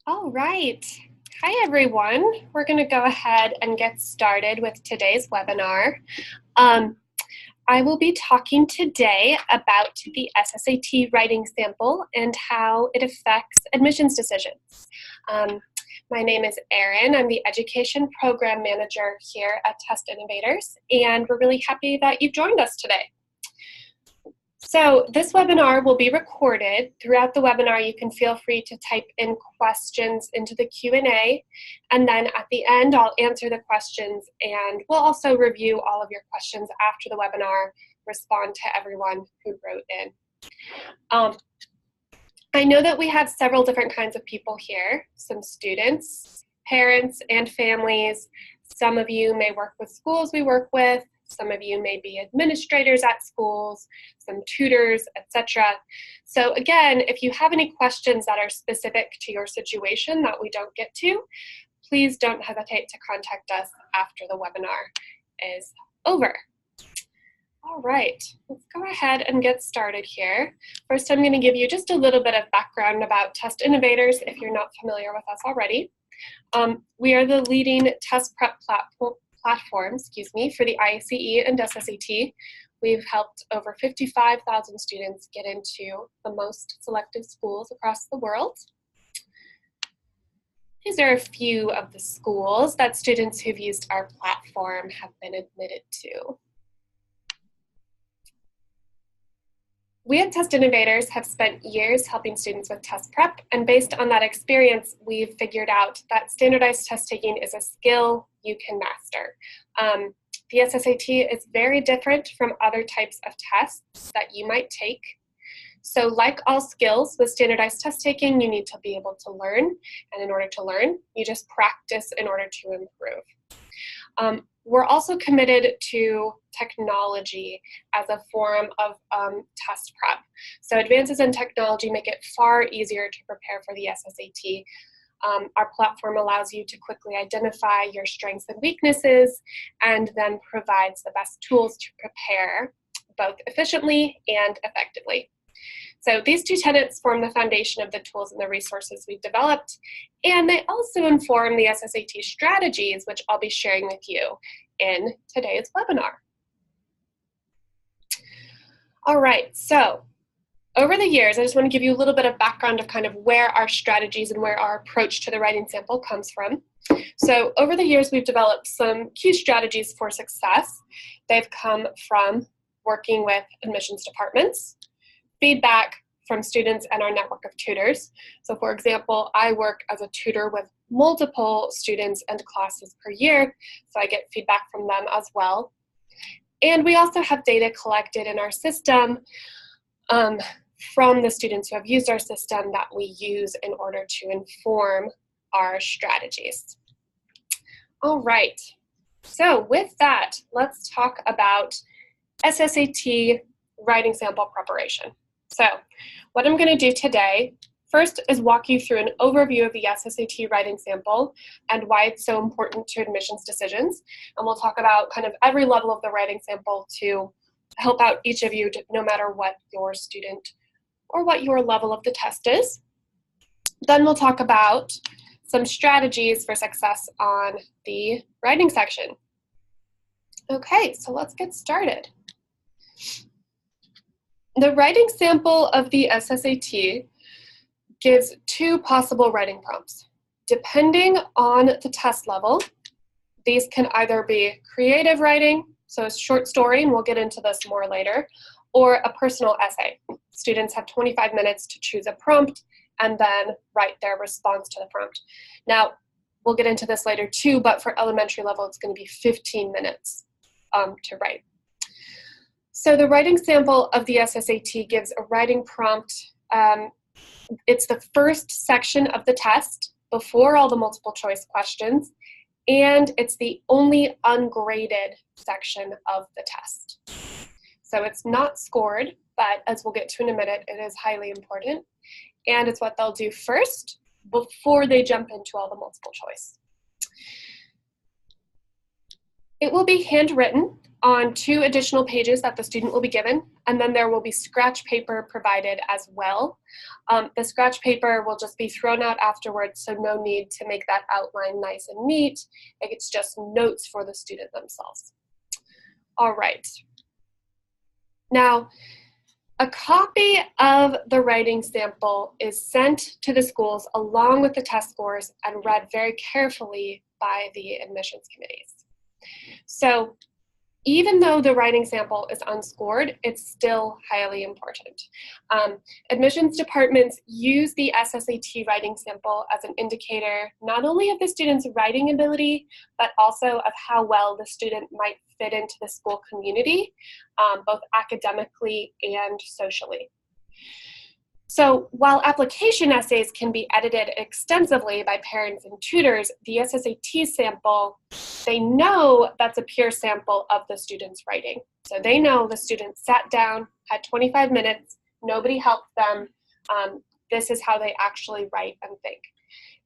All right. Hi, everyone. We're going to go ahead and get started with today's webinar. I will be talking today about the SSAT writing sample and how it affects admissions decisions. My name is Erin. I'm the Education Program Manager here at Test Innovators, and we're really happy that you've joined us today. So this webinar will be recorded. Throughout the webinar, you can feel free to type in questions into the Q&A, and then at the end, I'll answer the questions, and we'll also review all of your questions after the webinar, respond to everyone who wrote in. I know that we have several different kinds of people here, some students, parents, and families. Some of you may work with schools we work with. Some of you may be administrators at schools, some tutors, etc. So again, if you have any questions that are specific to your situation that we don't get to, please don't hesitate to contact us after the webinar is over. All right, let's go ahead and get started here. First, I'm going to give you just a little bit of background about Test Innovators if you're not familiar with us already. We are the leading test prep platform for the ICE and SSAT. We've helped over 55,000 students get into the most selective schools across the world. These are a few of the schools that students who've used our platform have been admitted to. We at Test Innovators have spent years helping students with test prep, and based on that experience, we've figured out that standardized test taking is a skill you can master. The SSAT is very different from other types of tests that you might take. So like all skills with standardized test taking, you need to be able to learn, and in order to learn, you just practice in order to improve. We're also committed to technology as a form of test prep. So advances in technology make it far easier to prepare for the SSAT. Our platform allows you to quickly identify your strengths and weaknesses, and then provides the best tools to prepare both efficiently and effectively. So these two tenets form the foundation of the tools and the resources we've developed, and they also inform the SSAT strategies, which I'll be sharing with you in today's webinar. All right, so over the years, I just want to give you a little bit of background of kind of where our strategies and where our approach to the writing sample comes from. So over the years, we've developed some key strategies for success. They've come from working with admissions departments, feedback from students and our network of tutors. So for example, I work as a tutor with multiple students and classes per year, so I get feedback from them as well. And we also have data collected in our system from the students who have used our system that we use in order to inform our strategies. All right, so with that, let's talk about SSAT writing sample preparation. So what I'm going to do today, first is walk you through an overview of the SSAT writing sample and why it's so important to admissions decisions. And we'll talk about kind of every level of the writing sample to help out each of you, no matter what your student or what your level of the test is. Then we'll talk about some strategies for success on the writing section. Okay, so let's get started. The writing sample of the SSAT gives two possible writing prompts. Depending on the test level, these can either be creative writing, so a short story, and we'll get into this more later, or a personal essay. Students have 25 minutes to choose a prompt and then write their response to the prompt. Now, we'll get into this later too, but for elementary level, it's going to be 15 minutes to write. So the writing sample of the SSAT gives a writing prompt. It's the first section of the test before all the multiple choice questions, and it's the only ungraded section of the test. So it's not scored, but as we'll get to in a minute, it is highly important. And it's what they'll do first before they jump into all the multiple choice. It will be handwritten on 2 additional pages that the student will be given, and then there will be scratch paper provided as well. The scratch paper will just be thrown out afterwards, so no need to make that outline nice and neat. It's just notes for the student themselves. All right. Now, a copy of the writing sample is sent to the schools along with the test scores and read very carefully by the admissions committees. So even though the writing sample is unscored, it's still highly important. Admissions departments use the SSAT writing sample as an indicator not only of the student's writing ability, but also of how well the student might fit into the school community, both academically and socially. So while application essays can be edited extensively by parents and tutors, the SSAT sample, they know that's a pure sample of the student's writing. So they know the student sat down, had 25 minutes, nobody helped them. This is how they actually write and think.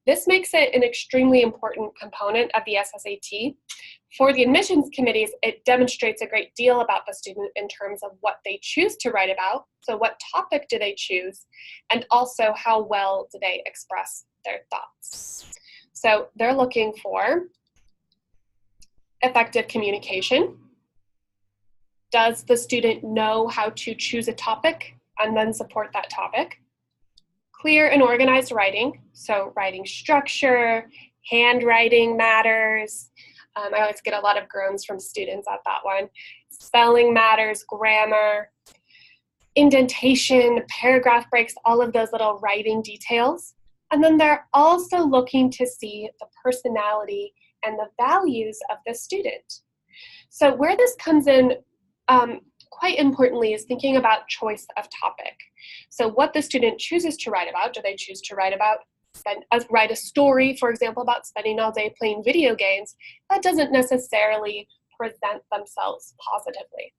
This makes it an extremely important component of the SSAT. For the admissions committees, it demonstrates a great deal about the student in terms of what they choose to write about, so what topic do they choose, and also how well do they express their thoughts. So they're looking for effective communication. Does the student know how to choose a topic and then support that topic? Clear and organized writing, so writing structure, handwriting matters. I always get a lot of groans from students at that one. Spelling matters, grammar, indentation, paragraph breaks, all of those little writing details. And then they're also looking to see the personality and the values of the student. So where this comes in quite importantly is thinking about choice of topic. So what the student chooses to write about, do they choose to write about, write a story, for example, about spending all day playing video games? That doesn't necessarily present themselves positively.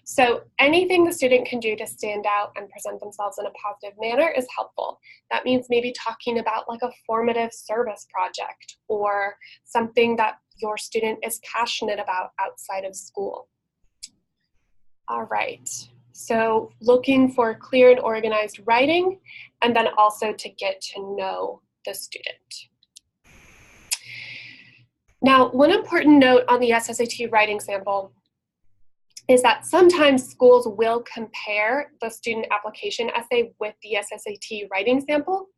So anything the student can do to stand out and present themselves in a positive manner is helpful. That means maybe talking about like a formative service project or something that your student is passionate about outside of school. All right, so looking for clear and organized writing, and then also to get to know the student. Now, one important note on the SSAT writing sample is that sometimes schools will compare the student application essay with the SSAT writing sample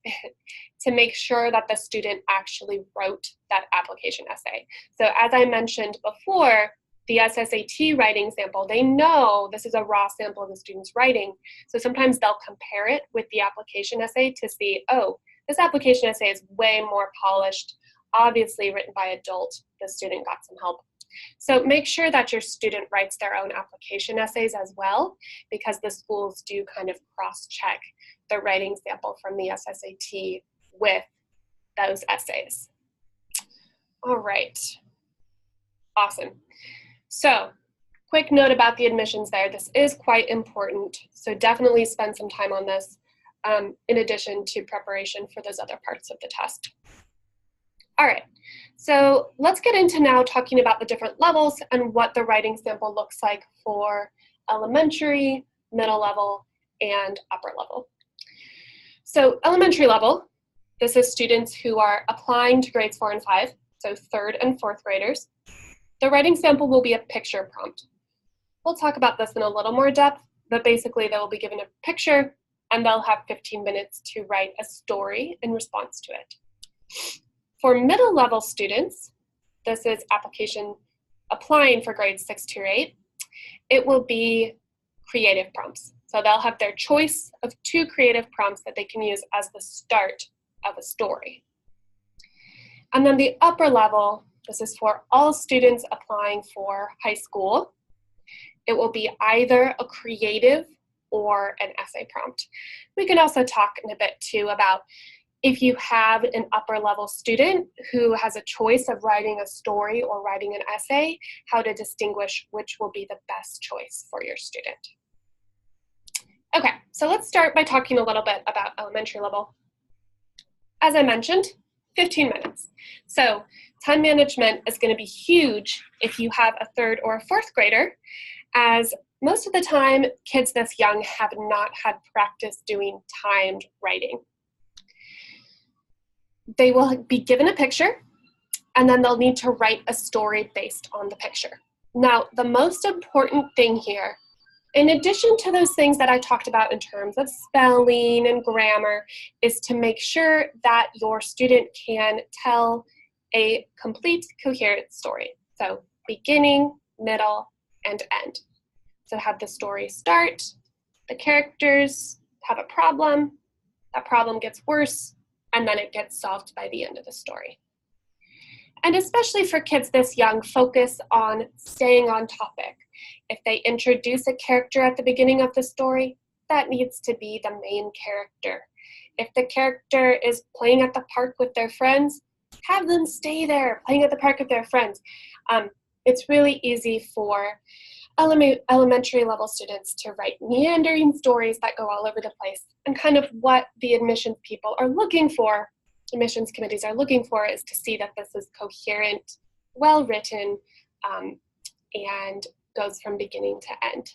to make sure that the student actually wrote that application essay. So as I mentioned before, the SSAT writing sample, they know this is a raw sample of the student's writing. So sometimes they'll compare it with the application essay to see, oh, this application essay is way more polished, obviously written by adult, the student got some help. So make sure that your student writes their own application essays as well, because the schools do kind of cross-check the writing sample from the SSAT with those essays. All right, awesome. So, quick note about the admissions there. This is quite important, so definitely spend some time on this in addition to preparation for those other parts of the test. All right, so let's get into now talking about the different levels and what the writing sample looks like for elementary, middle level, and upper level. So elementary level, this is students who are applying to grades 4 and 5, so 3rd and 4th graders. The writing sample will be a picture prompt. We'll talk about this in a little more depth, but basically they will be given a picture and they'll have 15 minutes to write a story in response to it. For middle level students, this is application applying for grades 6 to 8, it will be creative prompts. So they'll have their choice of 2 creative prompts that they can use as the start of a story. And then the upper level, this is for all students applying for high school. It will be either a creative or an essay prompt. We can also talk in a bit too about if you have an upper level student who has a choice of writing a story or writing an essay, how to distinguish which will be the best choice for your student. Okay, so let's start by talking a little bit about elementary level. As I mentioned, 15 minutes. So time management is going to be huge if you have a third or a fourth grader, as most of the time kids this young have not had practice doing timed writing. They will be given a picture, and then they'll need to write a story based on the picture. Now, the most important thing here, in addition to those things that I talked about in terms of spelling and grammar, is to make sure that your student can tell a complete, coherent story. So beginning, middle, and end. So have the story start, the characters have a problem, that problem gets worse, and then it gets solved by the end of the story. And especially for kids this young, focus on staying on topic. If they introduce a character at the beginning of the story, that needs to be the main character. If the character is playing at the park with their friends, have them stay there, playing at the park with their friends. It's really easy for elementary level students to write meandering stories that go all over the place. And kind of what the admissions people are looking for, admissions committees are looking for, is to see that this is coherent, well-written, and goes from beginning to end.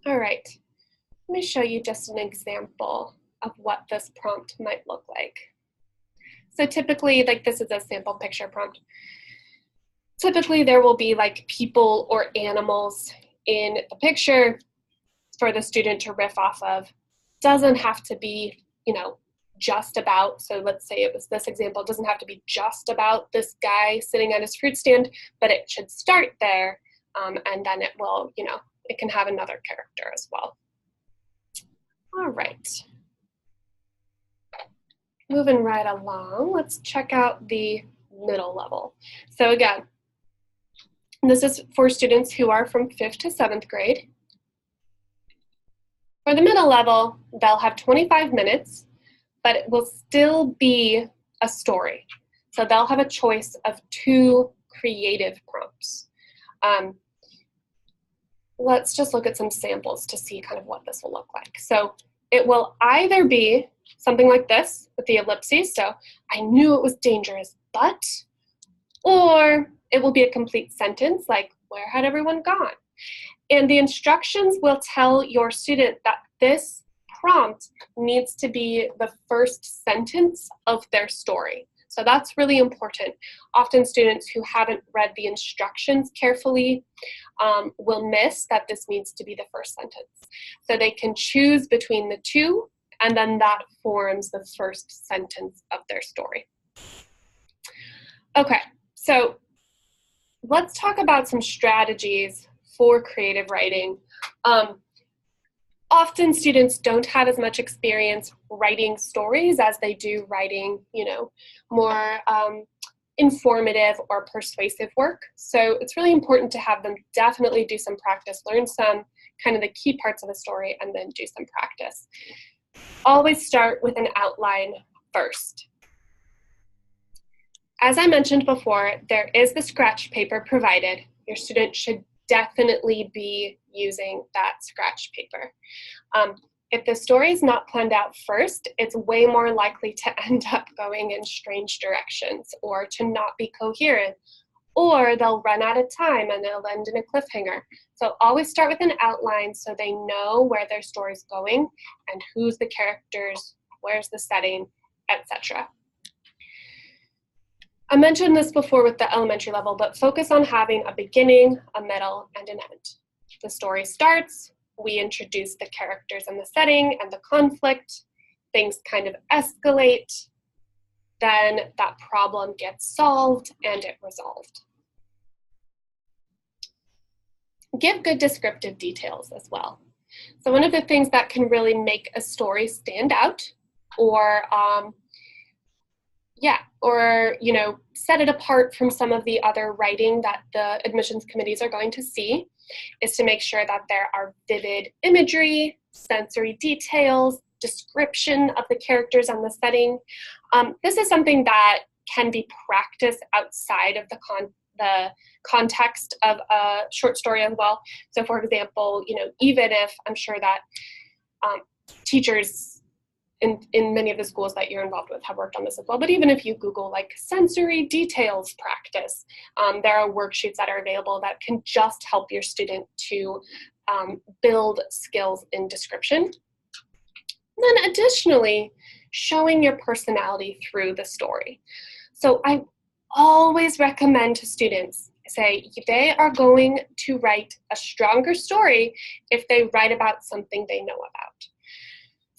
All right, let me show you just an example of what this prompt might look like. So typically, like, this is a sample picture prompt. Typically there will be like people or animals in the picture for the student to riff off of. Doesn't have to be, just about, so let's say it was this example, it doesn't have to be just about this guy sitting at his fruit stand, but it should start there, and then it will, it can have another character as well. All right. Moving right along, let's check out the middle level. So again, this is for students who are from 5th to 7th grade. For the middle level, they'll have 25 minutes, but it will still be a story. So they'll have a choice of 2 creative prompts. Let's just look at some samples to see kind of what this will look like. So it will either be something like this with the ellipses, so I knew it was dangerous, but, or it will be a complete sentence like, where had everyone gone? And the instructions will tell your student that this prompt needs to be the first sentence of their story. So that's really important. Often students who haven't read the instructions carefully will miss that this needs to be the first sentence. So they can choose between the 2, and then that forms the first sentence of their story. Okay, so let's talk about some strategies for creative writing. Often students don't have as much experience writing stories as they do writing, more informative or persuasive work. So it's really important to have them definitely do some practice, learn some kind of the key parts of a story, and then do some practice. Always start with an outline first. As I mentioned before, there is the scratch paper provided. Your student should definitely be using that scratch paper. If the story is not planned out first, it's way more likely to end up going in strange directions or to not be coherent, or they'll run out of time and it'll end in a cliffhanger. So always start with an outline so they know where their story's going and who's the characters, where's the setting, etc. I mentioned this before with the elementary level, but focus on having a beginning, a middle, and an end. The story starts, we introduce the characters and the setting and the conflict, things kind of escalate, then that problem gets solved and it resolved. Give good descriptive details as well. So one of the things that can really make a story stand out or set it apart from some of the other writing that the admissions committees are going to see is to make sure that there are vivid imagery, sensory details, description of the characters and the setting. This is something that can be practiced outside of the context of a short story as well. So for example, even if I'm sure that teachers in many of the schools that you're involved with have worked on this as well. But even if you Google like sensory details practice, there are worksheets that are available that can just help your student to build skills in description. And then additionally, showing your personality through the story. So I always recommend to students, say they are going to write a stronger story if they write about something they know about.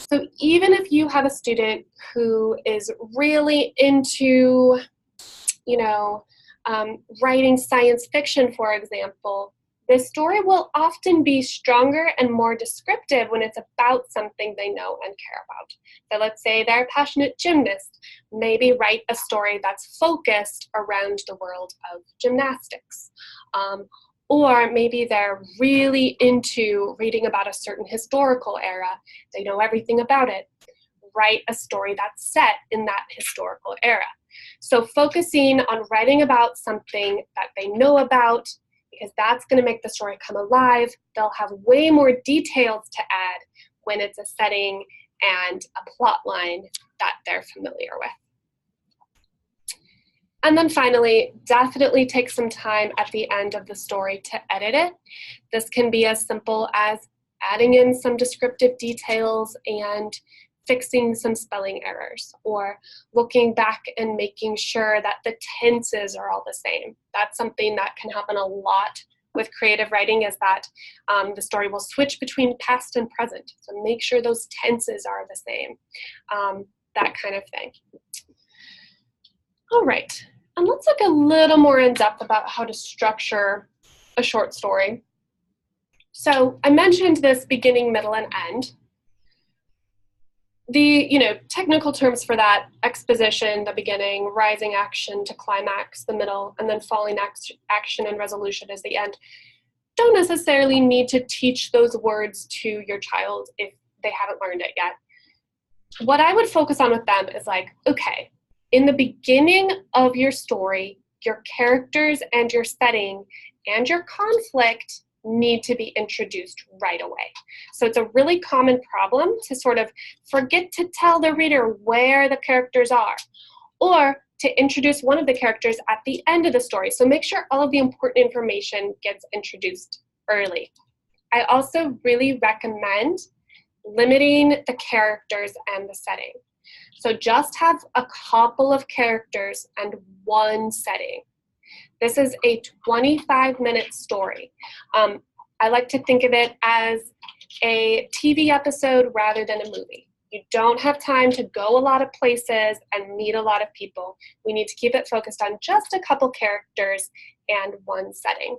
So even if you have a student who is really into, writing science fiction, for example, the story will often be stronger and more descriptive when it's about something they know and care about. So let's say they're a passionate gymnast. Maybe write a story that's focused around the world of gymnastics. Or maybe they're really into reading about a certain historical era. They know everything about it. Write a story that's set in that historical era. So focusing on writing about something that they know about, because that's going to make the story come alive. They'll have way more details to add when it's a setting and a plot line that they're familiar with. And then finally, definitely take some time at the end of the story to edit it. This can be as simple as adding in some descriptive details and fixing some spelling errors, or looking back and making sure that the tenses are all the same. That's something that can happen a lot with creative writing, is that the story will switch between past and present. So make sure those tenses are the same, that kind of thing. All right, and let's look a little more in depth about how to structure a short story. So I mentioned this beginning, middle, and end. The technical terms for that: exposition, the beginning; rising action to climax, the middle; and then falling action and resolution is the end. Don't necessarily need to teach those words to your child if they haven't learned it yet. What I would focus on with them is like, okay, in the beginning of your story, your characters and your setting and your conflict need to be introduced right away. So it's a really common problem to sort of forget to tell the reader where the characters are, or to introduce one of the characters at the end of the story. So make sure all of the important information gets introduced early. I also really recommend limiting the characters and the setting. So just have a couple of characters and one setting. This is a 25-minute story. I like to think of it as a TV episode rather than a movie. You don't have time to go a lot of places and meet a lot of people. We need to keep it focused on just a couple characters and one setting.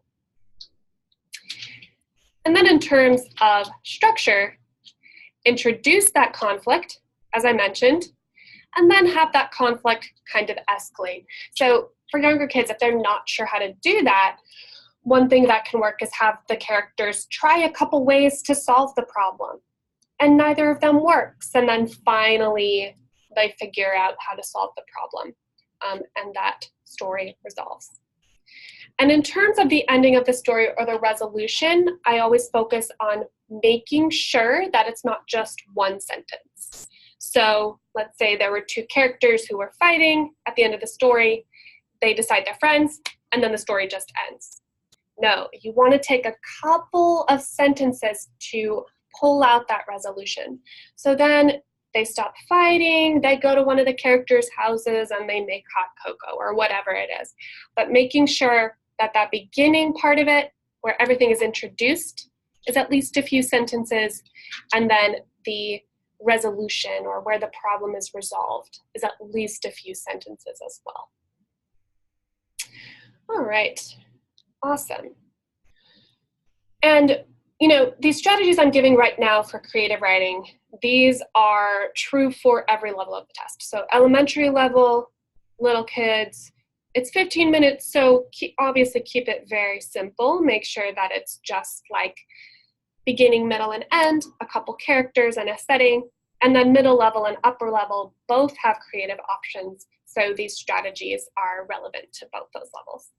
And then in terms of structure, introduce that conflict, as I mentioned, and then have that conflict kind of escalate. So for younger kids, if they're not sure how to do that, one thing that can work is have the characters try a couple ways to solve the problem, and neither of them works. And then finally, they figure out how to solve the problem, and that story resolves. And in terms of the ending of the story or the resolution, I always focus on making sure that it's not just one sentence. So let's say there were two characters who were fighting. At the end of the story, they decide they're friends, and then the story just ends. No, you want to take a couple of sentences to pull out that resolution. So then they stop fighting, they go to one of the characters' houses, and they make hot cocoa or whatever it is. But making sure that that beginning part of it, where everything is introduced, is at least a few sentences, and then the resolution, or where the problem is resolved, is at least a few sentences as well. All right, awesome. And these strategies I'm giving right now for creative writing, these are true for every level of the test. So elementary level, little kids, it's 15 minutes, so obviously keep it very simple. Make sure that it's just like beginning, middle, and end, a couple characters and a setting, and then middle level and upper level both have creative options, so these strategies are relevant to both those levels.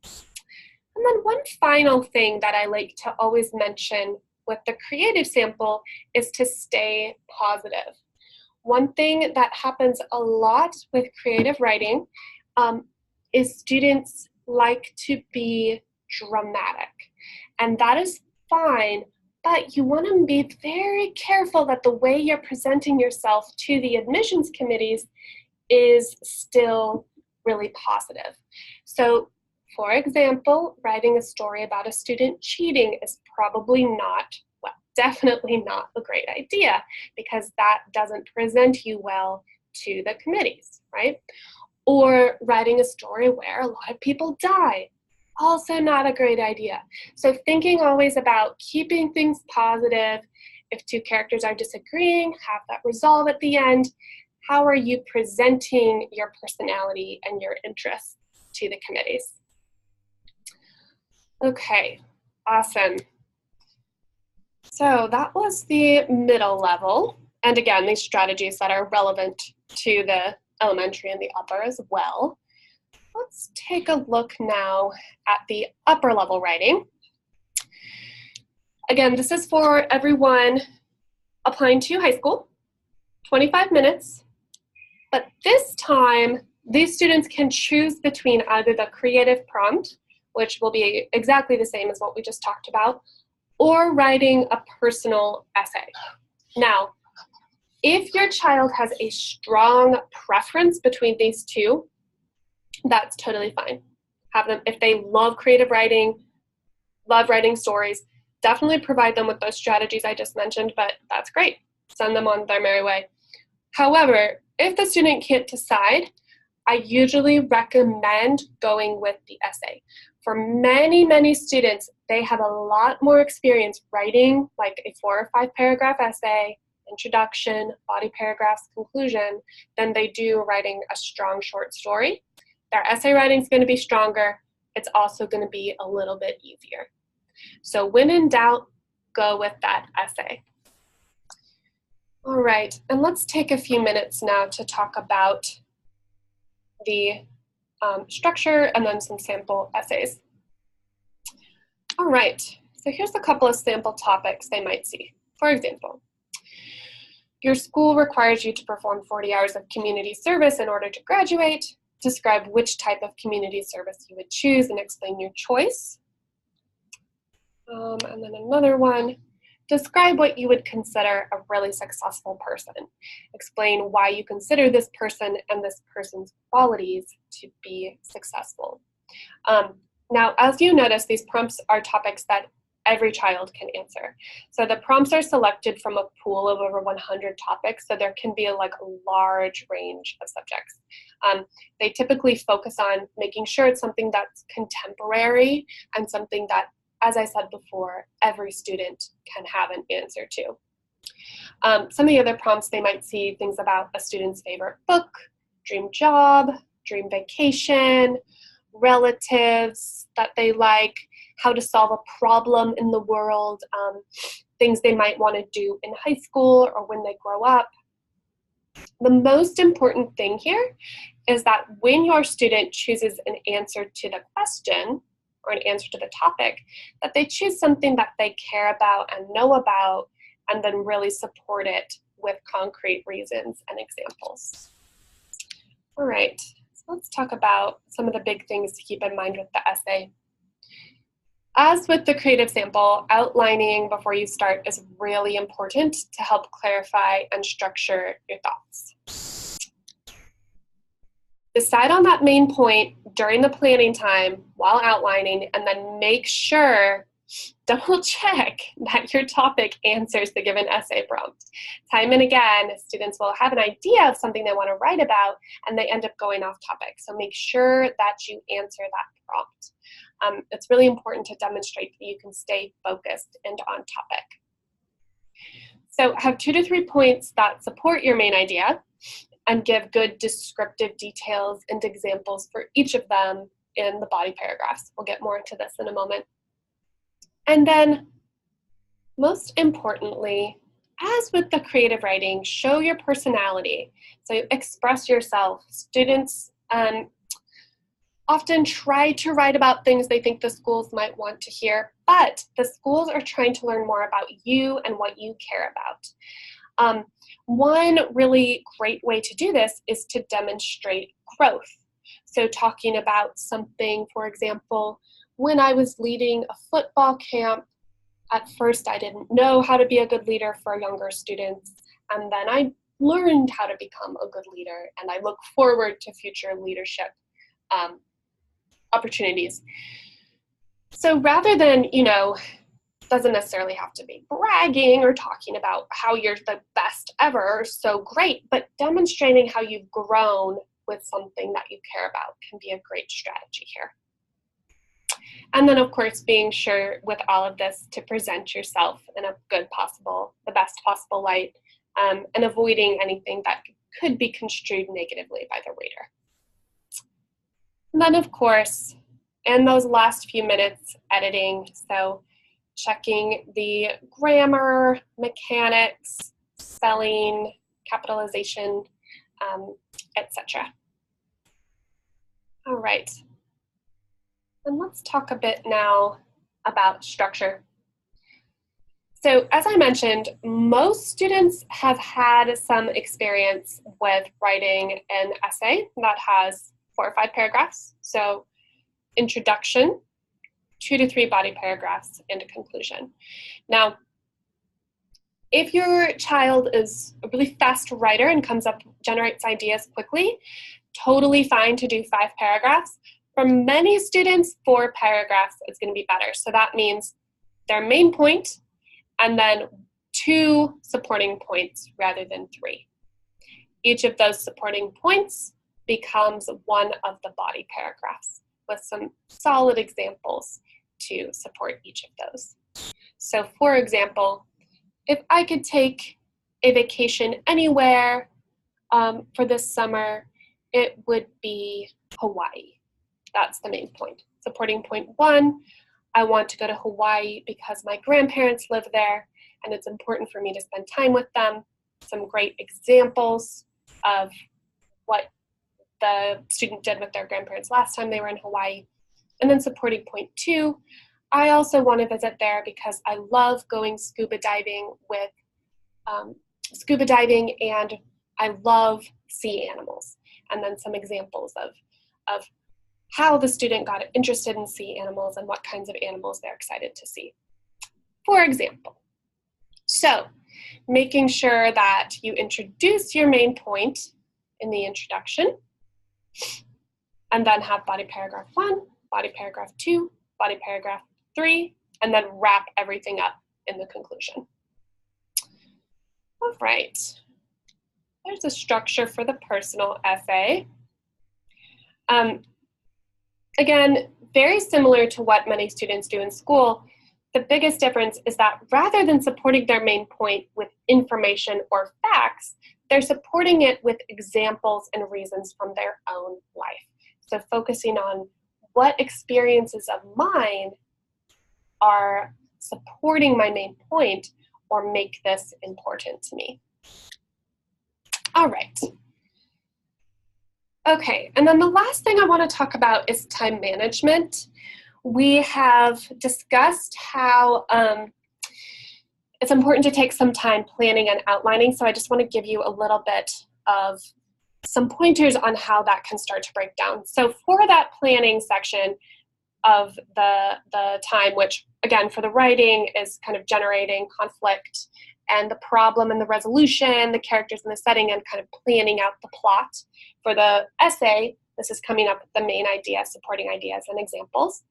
And then one final thing that I like to always mention with the creative sample is to stay positive. one thing that happens a lot with creative writing is students like to be dramatic. And that is fine, but you want to be very careful that the way you're presenting yourself to the admissions committees is still really positive. So, for example, writing a story about a student cheating is probably not, well, definitely not a great idea, because that doesn't present you well to the committees, right? Or writing a story where a lot of people die, also not a great idea. So thinking always about keeping things positive. If two characters are disagreeing, have that resolve at the end. How are you presenting your personality and your interests to the committees? Okay, awesome. So that was the middle level. And again, these strategies that are relevant to the elementary and the upper as well. Let's take a look now at the upper level writing. Again, this is for everyone applying to high school, 25 minutes. But this time, these students can choose between either the creative prompt, which will be exactly the same as what we just talked about, or writing a personal essay. Now, if your child has a strong preference between these two, that's totally fine. Have them, if they love creative writing, love writing stories, definitely provide them with those strategies I just mentioned, but that's great. Send them on their merry way. However, if the student can't decide, I usually recommend going with the essay. For many, many students, they have a lot more experience writing like a 4 or 5 paragraph essay, introduction, body paragraphs, conclusion, than they do writing a strong short story. Their essay writing is going to be stronger. It's also going to be a little bit easier. So when in doubt, go with that essay. All right, and let's take a few minutes now to talk about the structure and then some sample essays. All right, so here's a couple of sample topics they might see. For example, your school requires you to perform 40 hours of community service in order to graduate. Describe which type of community service you would choose and explain your choice. And then another one, describe what you would consider a really successful person. Explain why you consider this person and this person's qualities to be successful. Now, as you notice, these prompts are topics that every child can answer. So the prompts are selected from a pool of over 100 topics, so there can be a large range of subjects. They typically focus on making sure it's something that's contemporary and something that, as I said before, every student can have an answer to. Some of the other prompts, they might see things about a student's favorite book, dream job, dream vacation, relatives that they like, how to solve a problem in the world, things they might want to do in high school or when they grow up. The most important thing here is that when your student chooses an answer to the question or an answer to the topic, that they choose something that they care about and know about, and then really support it with concrete reasons and examples. All right, so let's talk about some of the big things to keep in mind with the essay. As with the creative sample, outlining before you start is really important to help clarify and structure your thoughts. Decide on that main point during the planning time while outlining, and then make sure, double check that your topic answers the given essay prompt. Time and again, students will have an idea of something they want to write about, and they end up going off topic. So make sure that you answer that prompt. It's really important to demonstrate that you can stay focused and on topic. So have 2 to 3 points that support your main idea, and give good descriptive details and examples for each of them in the body paragraphs. We'll get more into this in a moment. And then, most importantly, as with the creative writing, show your personality. So express yourself. Students often try to write about things they think the schools might want to hear, but the schools are trying to learn more about you and what you care about. One really great way to do this is to demonstrate growth. So talking about something, for example, when I was leading a football camp, at first I didn't know how to be a good leader for younger students, and then I learned how to become a good leader, and I look forward to future leadership opportunities. So rather than, doesn't necessarily have to be bragging or talking about how you're the best ever, so great, but demonstrating how you've grown with something that you care about can be a great strategy here. And then, of course, being sure with all of this to present yourself in a the best possible light, and avoiding anything that could be construed negatively by the reader. And then, of course, in those last few minutes, editing, so checking the grammar, mechanics, spelling, capitalization, etc. All right. And let's talk a bit now about structure. So as I mentioned, most students have had some experience with writing an essay that has 4 or 5 paragraphs. So introduction, 2 to 3 body paragraphs, and a conclusion. Now, if your child is a really fast writer and generates ideas quickly, totally fine to do 5 paragraphs. For many students, 4 paragraphs is going to be better. So that means their main point and then 2 supporting points rather than 3. Each of those supporting points becomes one of the body paragraphs with some solid examples to support each of those. So for example, if I could take a vacation anywhere for this summer, it would be Hawaii. That's the main point. Supporting point 1, I want to go to Hawaii because my grandparents live there and it's important for me to spend time with them. Some great examples of what the student did with their grandparents last time they were in Hawaii. And then supporting point 2, I also want to visit there because I love going scuba diving and I love sea animals. And then some examples of how the student got interested in sea animals and what kinds of animals they're excited to see, for example. So making sure that you introduce your main point in the introduction, and then have body paragraph 1, body paragraph 2, body paragraph 3, and then wrap everything up in the conclusion. All right, there's a structure for the personal essay. Again, very similar to what many students do in school, the biggest difference is that rather than supporting their main point with information or facts, they're supporting it with examples and reasons from their own life. So focusing on what experiences of mine are supporting my main point or make this important to me. All right. Okay, and then the last thing I want to talk about is time management. We have discussed how it's important to take some time planning and outlining, so I just want to give you a little bit of some pointers on how that can start to break down. So for that planning section of the time, which again for the writing is kind of generating conflict and the problem and the resolution, the characters and the setting, and kind of planning out the plot. For the essay, this is coming up with the main idea, supporting ideas and examples.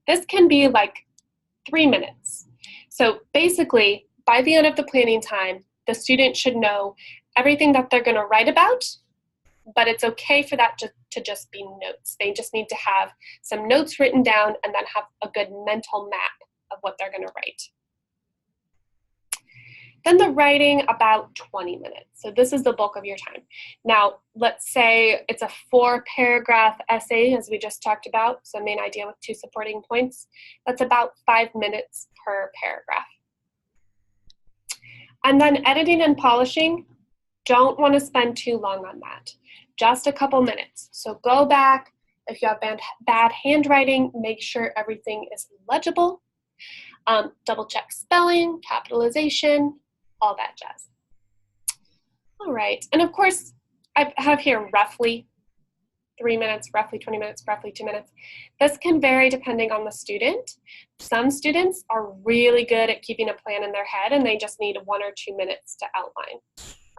This can be like 3 minutes. So basically, by the end of the planning time, the student should know everything that they're going to write about, but it's okay for that to just be notes. They just need to have some notes written down and then have a good mental map of what they're going to write. Then the writing, about 20 minutes. So this is the bulk of your time. Now, let's say it's a 4-paragraph essay, as we just talked about, so main idea with 2 supporting points. That's about 5 minutes per paragraph. And then editing and polishing, don't want to spend too long on that. Just a couple minutes. So go back. If you have bad handwriting, make sure everything is legible. Double check spelling, capitalization, all that jazz. right. And of course, I have here roughly 3 minutes, roughly 20 minutes, roughly 2 minutes. This can vary depending on the student. Some students are really good at keeping a plan in their head and they just need 1 or 2 minutes to outline,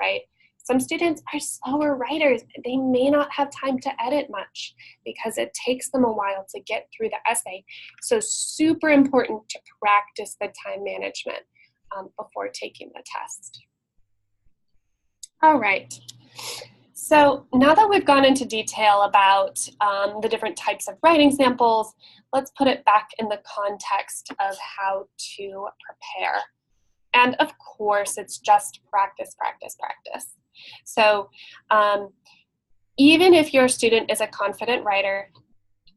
right? Some students are slower writers. They may not have time to edit much because it takes them a while to get through the essay. So super important to practice the time management before taking the test. All right. So now that we've gone into detail about the different types of writing samples, let's put it back in the context of how to prepare. And of course, it's just practice, practice, practice. So even if your student is a confident writer,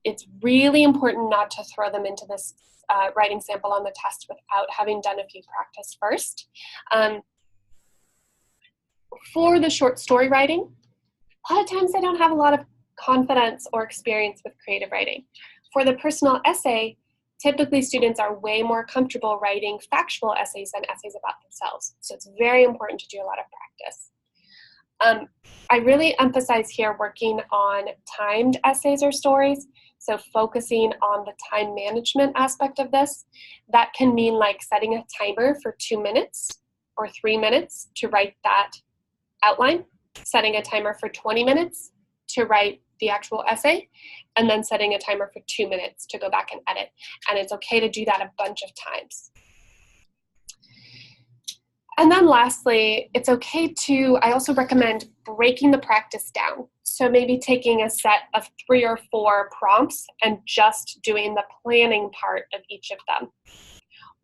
it's really important not to throw them into this writing sample on the test without having done a few practice first. For the short story writing, a lot of times they don't have a lot of confidence or experience with creative writing. For the personal essay, typically students are way more comfortable writing factual essays than essays about themselves. So it's very important to do a lot of practice. I really emphasize here working on timed essays or stories. So focusing on the time management aspect of this. That can mean like setting a timer for 2 minutes or 3 minutes to write that outline, setting a timer for 20 minutes to write the actual essay, and then setting a timer for 2 minutes to go back and edit. And it's okay to do that a bunch of times. And then lastly, it's okay to, I also recommend breaking the practice down. So maybe taking a set of 3 or 4 prompts and just doing the planning part of each of them.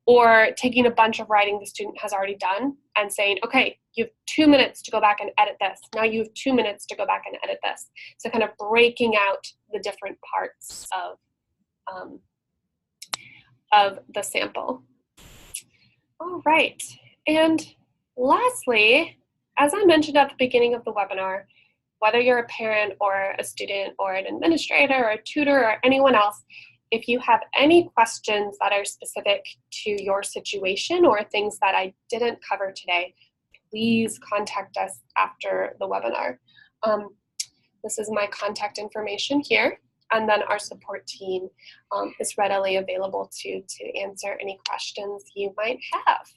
Or taking a bunch of writing the student has already done and saying, okay, you have 2 minutes to go back and edit this. Now you have 2 minutes to go back and edit this. So kind of breaking out the different parts of the sample. All right. And lastly, as I mentioned at the beginning of the webinar, whether you're a parent or a student or an administrator or a tutor or anyone else, if you have any questions that are specific to your situation or things that I didn't cover today, please contact us after the webinar. This is my contact information here, and then our support team is readily available to answer any questions you might have.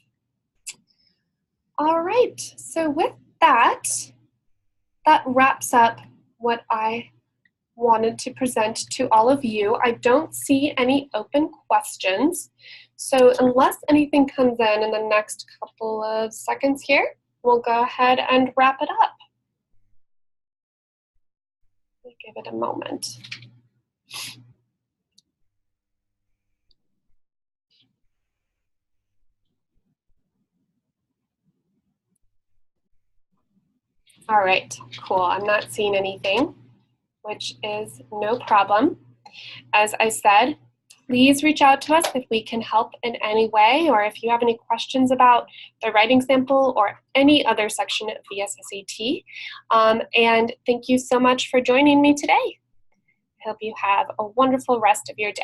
All right, so with that, that wraps up what I wanted to present to all of you. I don't see any open questions. So unless anything comes in the next couple of seconds here, we'll go ahead and wrap it up. Give it a moment. All right, cool. I'm not seeing anything, which is no problem. As I said, please reach out to us if we can help in any way, or if you have any questions about the writing sample or any other section of the SSAT. And thank you so much for joining me today. I hope you have a wonderful rest of your day.